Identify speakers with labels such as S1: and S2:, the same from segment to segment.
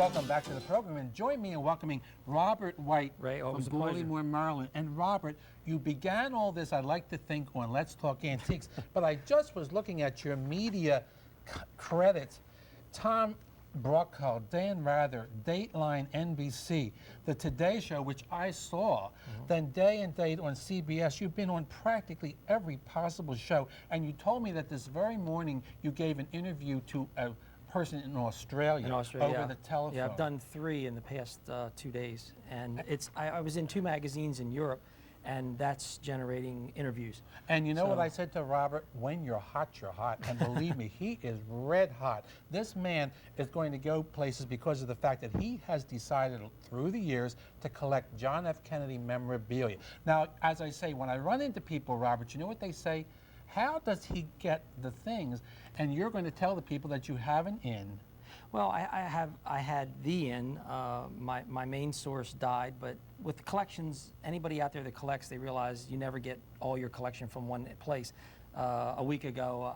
S1: welcome back to the program, and join me in welcoming Robert White
S2: Ray,
S1: from
S2: always a pleasure.
S1: Baltimore, Maryland. And Robert, you began all this, I'd like to think, on Let's Talk Antiques, but I just was looking at your media credits. Tom Brokaw, Dan Rather, Dateline NBC, The Today Show, which I saw, then Day and Date on CBS. You've been on practically every possible show, and you told me that this very morning you gave an interview to a person in Australia, over the telephone.
S2: Yeah, I've done 3 in the past 2 days, and I was in 2 magazines in Europe, and that's generating interviews.
S1: And you know what I said to Robert? When you're hot, you're hot. And believe me, he is red hot. This man is going to go places because of the fact that he has decided through the years to collect John F. Kennedy memorabilia. Now, as I say, when I run into people, Robert, you know what they say? How does he get the things? And you're going to tell the people that you have an in.
S2: Well, I had the in. My main source died, but with collections, anybody out there that collects, they realize you never get all your collection from one place. A week ago,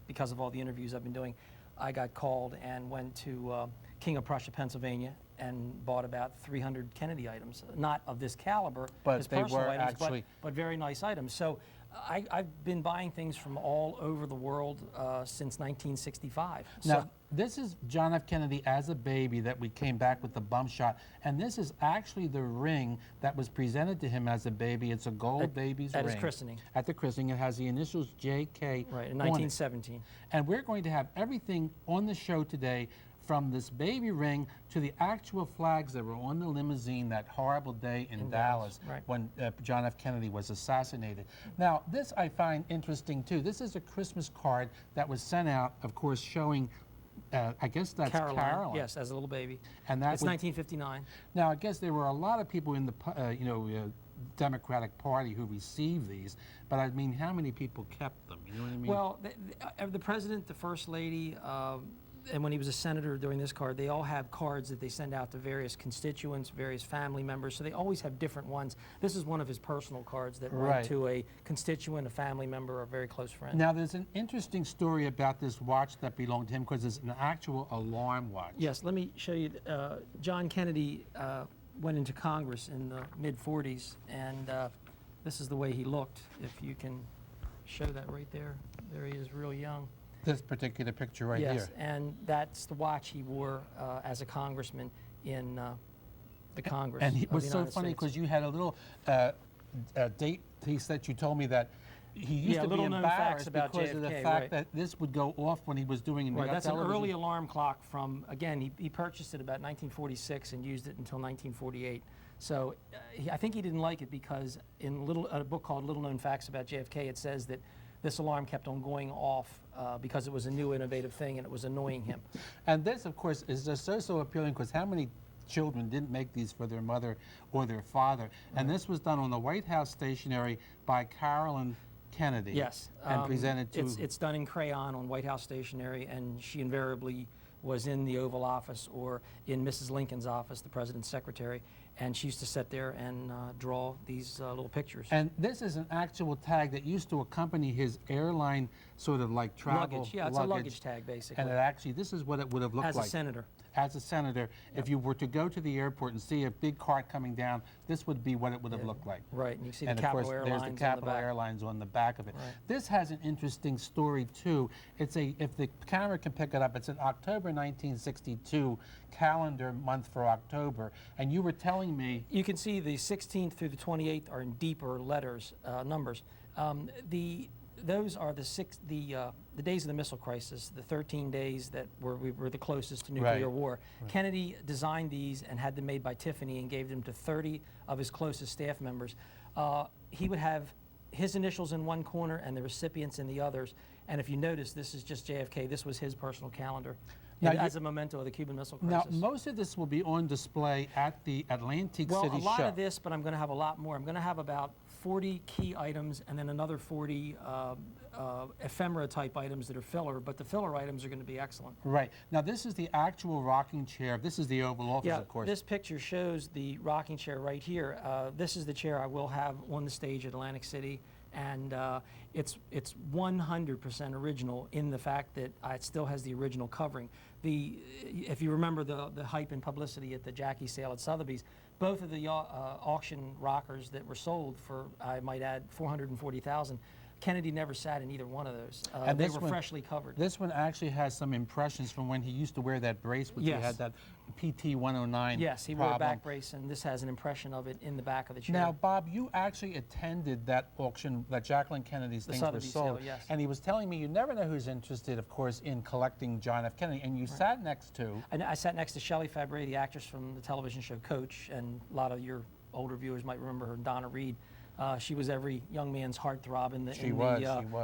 S2: because of all the interviews I've been doing, I got called and went to King of Prussia, Pennsylvania, and bought about 300 Kennedy items, not of this caliber,
S1: but
S2: his
S1: they
S2: personal
S1: were
S2: items,
S1: actually,
S2: but very nice items. So I've been buying things from all over the world since 1965.
S1: Now, this is John F. Kennedy as a baby that we came back with the bump shot, and this is actually the ring that was presented to him as a baby. It's a gold baby's ring.
S2: At his christening.
S1: At the christening. It has the initials J.K.
S2: Right, in 1917.
S1: And we're going to have everything on the show today, from this baby ring to the actual flags that were on the limousine that horrible day in Dallas
S2: right,
S1: when John F. Kennedy was assassinated. Now, this I find interesting too. This is a Christmas card that was sent out, of course, showing, I guess that's Caroline.
S2: Yes, as a little baby.
S1: And that
S2: it's 1959.
S1: Now, I guess there were a lot of people in the, Democratic Party who received these, but I mean, how many people kept them? You know what I mean?
S2: Well, the president, the first lady, and when he was a senator during this card, they all have cards that they send out to various constituents, various family members, so they always have different ones. This is one of his personal cards that went to a constituent, a family member, or a very close friend.
S1: Now, there's an interesting story about this watch that belonged to him because it's an actual alarm watch.
S2: Yes, let me show you. John Kennedy went into Congress in the mid-40s, and this is the way he looked. If you can show that right there. There he is, real young.
S1: This particular picture right here.
S2: Yes, and that's the watch he wore as a congressman in the Congress.
S1: And it was so
S2: United
S1: funny
S2: States.
S1: because you had a little date piece that you told me that he used to be embarrassed because of the fact that this would go off when he was doing
S2: Right, that's
S1: television.
S2: an early alarm clock from, again, he purchased it about 1946 and used it until 1948. So I think he didn't like it because in a book called Little Known Facts About JFK, it says that this alarm kept on going off because it was a new innovative thing and it was annoying him.
S1: And this, of course, is just so appealing because how many children didn't make these for their mother or their father? And this was done on the White House stationery by Caroline Kennedy.
S2: Yes.
S1: And presented to...
S2: It's done in crayon on White House stationery, and she invariably was in the Oval Office or in Mrs. Lincoln's office, the president's secretary, and she used to sit there and draw these little pictures.
S1: And this is an actual tag that used to accompany his airline sort of like travel
S2: luggage. Yeah, it's a luggage tag, basically.
S1: And it actually, this is what it would have looked like.
S2: As a senator.
S1: As a senator, if you were to go to the airport and see a big cart coming down, this would be what it would have looked like.
S2: Right, and you see the
S1: and
S2: Capital
S1: of course,
S2: Airlines
S1: there's the Capital
S2: on the back.
S1: Airlines on the back of it.
S2: Right.
S1: This has an interesting story too. It's if the camera can pick it up, it's an October 1962 calendar month for October, and you were telling me...
S2: You can see the 16th through the 28th are in deeper letters, numbers. Those are the days of the missile crisis, the 13 days that we were the closest to nuclear war. Kennedy designed these and had them made by Tiffany and gave them to 30 of his closest staff members. He would have his initials in one corner and the recipients in the others. And if you notice, this is just JFK. This was his personal calendar. Now, as a memento of the Cuban Missile Crisis.
S1: Now, most of this will be on display at the Atlantic City Show.
S2: Well, a lot of this, but I'm going to have a lot more. I'm going to have about 40 key items and then another 40 ephemera-type items that are filler, but the filler items are going to be excellent.
S1: Right. Now, this is the actual rocking chair. This is the Oval Office, of course.
S2: This picture shows the rocking chair right here. This is the chair I will have on the stage at Atlantic City, And it's 100% original in the fact that it still has the original covering. If you remember the hype and publicity at the Jackie sale at Sotheby's, both of the auction rockers that were sold for, I might add, $440,000, Kennedy never sat in either one of those.
S1: And
S2: they
S1: this
S2: were
S1: one-
S2: freshly covered.
S1: This one actually has some impressions from when he used to wear that brace, which he
S2: Yes.
S1: had that PT 109
S2: Yes, he wore a
S1: problem.
S2: back brace, and this has an impression of it in the back of the chair.
S1: Now, Bob, you actually attended that auction that Jacqueline Kennedy's
S2: The
S1: things were
S2: Sotheby's
S1: sold.
S2: sale, yes.
S1: And he was telling me you never know who's interested, of course, in collecting John F. Kennedy. And you sat next to,
S2: And I sat next to Shelley Fabre, the actress from the television show Coach, and a lot of your older viewers might remember her, Donna Reed. She was every young man's heartthrob in the
S1: She was.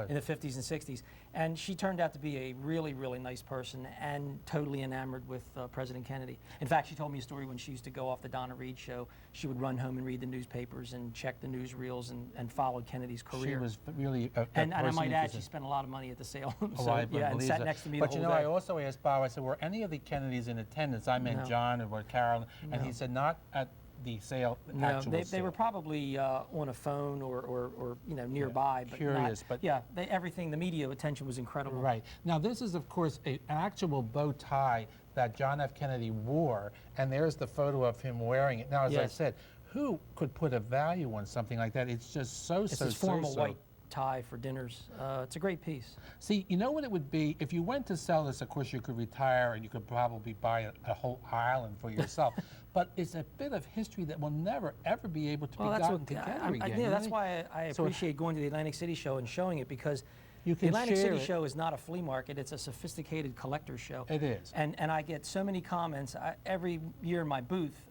S2: in the 50s and 60s, and she turned out to be a really, really nice person and totally enamored with President Kennedy. In fact, she told me a story when she used to go off the Donna Reed show. She would run home and read the newspapers and check the newsreels and followed Kennedy's career.
S1: she was really a
S2: and I
S1: person
S2: might add,
S1: interested.
S2: she spent a lot of money at the sale.
S1: Oh, I
S2: yeah, and
S1: believe
S2: sat
S1: that.
S2: next to me
S1: But
S2: the
S1: you
S2: whole
S1: know,
S2: day.
S1: I also asked Bob, I said, were any of the Kennedys in attendance? I meant
S2: No.
S1: John or Carol, and he
S2: No.
S1: said not at the sale,
S2: No,
S1: actual
S2: they
S1: sale.
S2: were probably on a phone or nearby, but
S1: curious,
S2: not,
S1: but-
S2: yeah, everything. The media attention was incredible.
S1: Right. Now, this is, of course, an actual bow tie that John F. Kennedy wore, and there's the photo of him wearing it. Now, as I
S2: Yes.
S1: said, who could put a value on something like that? It's just so,
S2: It's
S1: so,
S2: his formal
S1: so.
S2: white tie for dinners. It's a great piece.
S1: See, you know what it would be? If you went to sell this, of course, you could retire and you could probably buy a whole island for yourself. But it's a bit of history that will never, ever be able to
S2: Well,
S1: be
S2: that's
S1: gotten
S2: what
S1: together
S2: I,
S1: again.
S2: yeah,
S1: you know
S2: that's
S1: what I mean?
S2: why I
S1: So-
S2: appreciate going to the Atlantic City show and showing it, because
S1: You
S2: the
S1: can
S2: Atlantic
S1: share
S2: City
S1: it.
S2: show is not a flea market. It's a sophisticated collector's show.
S1: It is.
S2: And I get so many comments. Every year in my booth,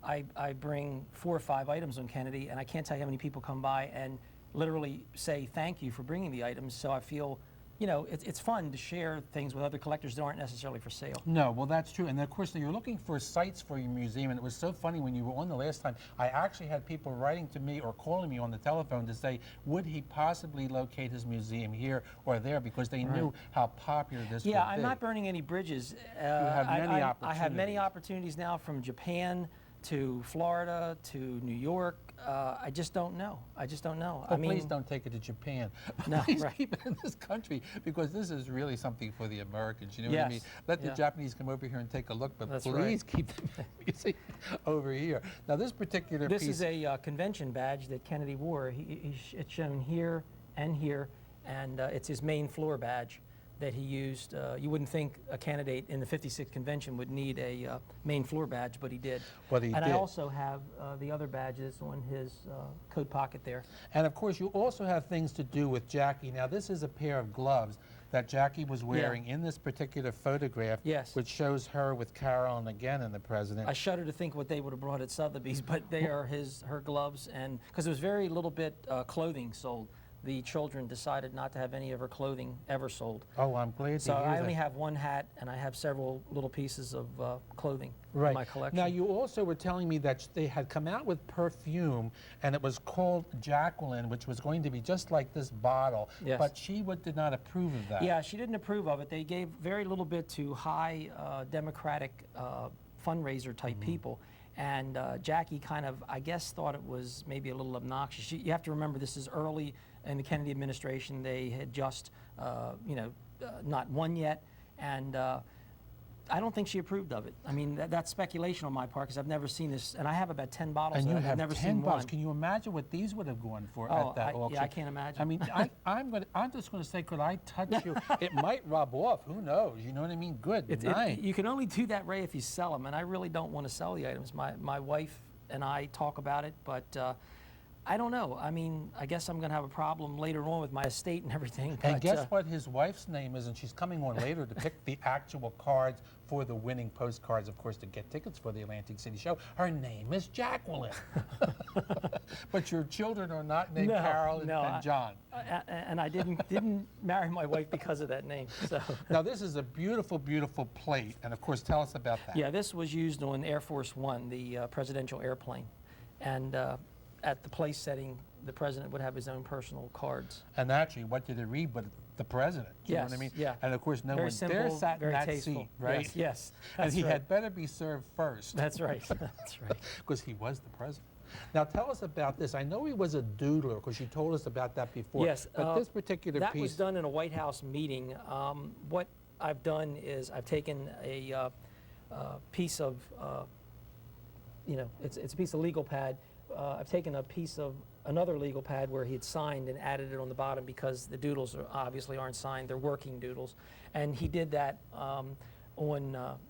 S2: I bring 4 or 5 items on Kennedy, and I can't tell you how many people come by and literally say thank you for bringing the items. So I feel, it's fun to share things with other collectors that aren't necessarily for sale.
S1: No, well, that's true. And of course, you're looking for sites for your museum. And it was so funny when you were on the last time, I actually had people writing to me or calling me on the telephone to say, would he possibly locate his museum here or there? Because they knew how popular this would be.
S2: Yeah, I'm not burning any bridges.
S1: have many
S2: I have many
S1: opportunities.
S2: opportunities now, from Japan to Florida to New York. I just don't know. I
S1: Oh, please don't take it to Japan.
S2: No,
S1: Please
S2: right.
S1: keep it in this country, because this is really something for the Americans. You know what I
S2: Yes,
S1: mean? Let the
S2: yeah.
S1: Japanese come over here and take a look, but
S2: That's
S1: please keep the museum over here. Now, this particular
S2: This
S1: piece.
S2: is a convention badge that Kennedy wore. It's shown here and here, and it's his main floor badge that he used. You wouldn't think a candidate in the 56th convention would need a main floor badge, but he did.
S1: But he
S2: and
S1: did.
S2: I also have the other badges on his coat pocket there.
S1: And of course, you also have things to do with Jackie. Now, this is a pair of gloves that Jackie was wearing in this particular photograph,
S2: Yes.
S1: which shows her with Carol and again and the president.
S2: I shudder to think what they would have brought at Sotheby's, but they are her gloves, and because there was very little bit clothing sold. The children decided not to have any of her clothing ever sold.
S1: Oh, I'm glad
S2: So
S1: to hear
S2: I
S1: that.
S2: only have one hat, and I have several little pieces of clothing
S1: Right.
S2: in my collection.
S1: Now, you also were telling me that they had come out with perfume, and it was called Jacqueline, which was going to be just like this bottle.
S2: Yes.
S1: But she did not approve of that.
S2: Yeah, she didn't approve of it. They gave very little bit to high Democratic fundraiser type people. And Jackie kind of, I guess, thought it was maybe a little obnoxious. You have to remember, this is early in the Kennedy administration. They had just, not won yet. And I don't think she approved of it. I mean, that's speculation on my part, because I've never seen this. And I have about 10 bottles
S1: And
S2: of
S1: you
S2: it.
S1: have
S2: I've never
S1: 10
S2: seen
S1: bottles.
S2: one.
S1: Can you imagine what these would have gone for
S2: Oh,
S1: at that auction?
S2: yeah, I can't imagine.
S1: I mean, I'm just going to say, could I touch you? It might rub off. Who knows? You know what I mean? Good night.
S2: You can only do that, Ray, if you sell them, and I really don't want to sell the items. My wife and I talk about it, but I don't know. I mean, I guess I'm going to have a problem later on with my estate and everything.
S1: And
S2: but,
S1: guess what his wife's name is? And she's coming on later to pick the actual cards for the winning postcards, of course, to get tickets for the Atlantic City show. Her name is Jacqueline. But your children are not named
S2: No,
S1: Carol and,
S2: no,
S1: and John.
S2: and I didn't marry my wife because of that name. So.
S1: Now, this is a beautiful, beautiful plate. And of course, tell us about that.
S2: Yeah, this was used on Air Force One, the presidential airplane. And at the place setting, the president would have his own personal cards.
S1: And actually, what did it read but the president? You know what I
S2: Yes,
S1: mean?
S2: yeah.
S1: And of course, no
S2: Very
S1: one
S2: simple,
S1: dare sat in
S2: very
S1: that
S2: tasteful.
S1: seat, right?
S2: Yes, yes.
S1: And
S2: That's
S1: he
S2: right.
S1: had better be served first.
S2: That's right. That's right.
S1: Because he was the president. Now tell us about this. I know he was a doodler because you told us about that before.
S2: Yes,
S1: But this particular
S2: that
S1: piece.
S2: was done in a White House meeting. What I've done is I've taken a piece of, it's a piece of legal pad. I've taken a piece of another legal pad where he had signed and added it on the bottom because the doodles obviously aren't signed. They're working doodles. And he did that on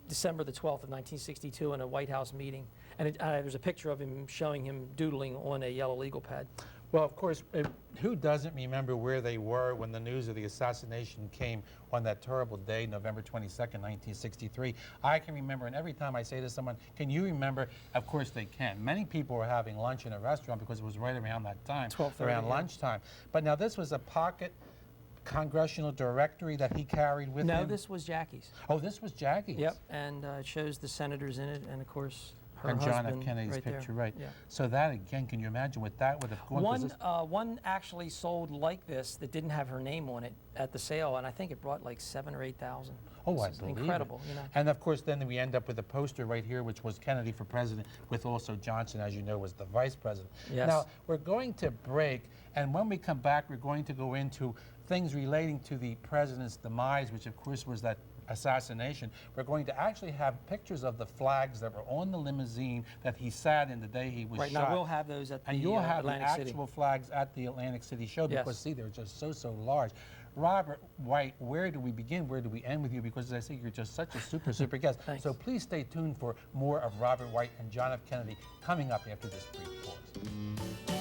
S2: December the 12th of 1962 in a White House meeting. And there's a picture of him showing him doodling on a yellow legal pad.
S1: Well, of course, who doesn't remember where they were when the news of the assassination came on that terrible day, November 22nd, 1963? I can remember, and every time I say to someone, can you remember? Of course they can. Many people were having lunch in a restaurant because it was right around that time,
S2: 12:30,
S1: around
S2: yeah.
S1: lunchtime. But now this was a pocket congressional directory that he carried with him?
S2: No, this was Jackie's.
S1: Oh, this was Jackie's?
S2: Yep, and it shows the senators in it, and of course, her
S1: And John F.
S2: husband
S1: Kennedy's
S2: right
S1: picture,
S2: there.
S1: right.
S2: Yeah.
S1: So that, again, can you imagine what that would have gone? 'Cause this-
S2: One actually sold like this that didn't have her name on it at the sale, and I think it brought like 7,000 or 8,000.
S1: Oh, I
S2: It's
S1: believe
S2: incredible,
S1: it.
S2: you know.
S1: And of course, then we end up with a poster right here, which was Kennedy for president, with also Johnson, as you know, was the vice president.
S2: Yes.
S1: Now, we're going to break, and when we come back, we're going to go into things relating to the president's demise, which of course was that assassination. We're going to actually have pictures of the flags that were on the limousine that he sat in the day he was
S2: Right,
S1: shot.
S2: now we'll have those at the
S1: And you'll have
S2: Atlantic
S1: the
S2: City.
S1: actual flags at the Atlantic City show because,
S2: Yes.
S1: see, they're just so large. Robert White, where do we begin? Where do we end with you? Because, as I say, you're just such a super guest.
S2: Thanks.
S1: So please stay tuned for more of Robert White and John F. Kennedy coming up after this brief pause.